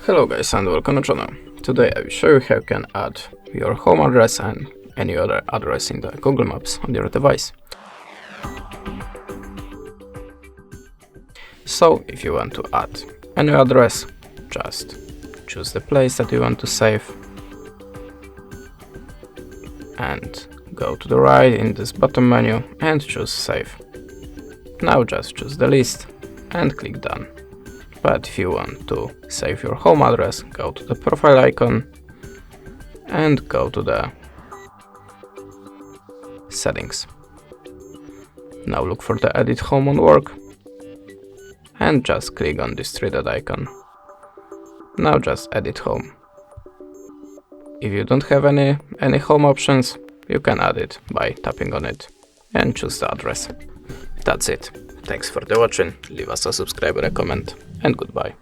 Hello guys and welcome to the channel. Today I will show you how you can add your home address and any other address in the Google Maps on your device. So if you want to add a new address, just choose the place that you want to save and go to the right in this bottom menu and choose save. Now just choose the list and click done. But if you want to save your home address, go to the profile icon and go to the settings. Now look for the edit home on work and just click on this three-dot icon. Now just edit home. If you don't have any home options, you can add it by tapping on it and choose the address. That's it. Thanks for the watching, leave us a subscribe or a comment, and goodbye.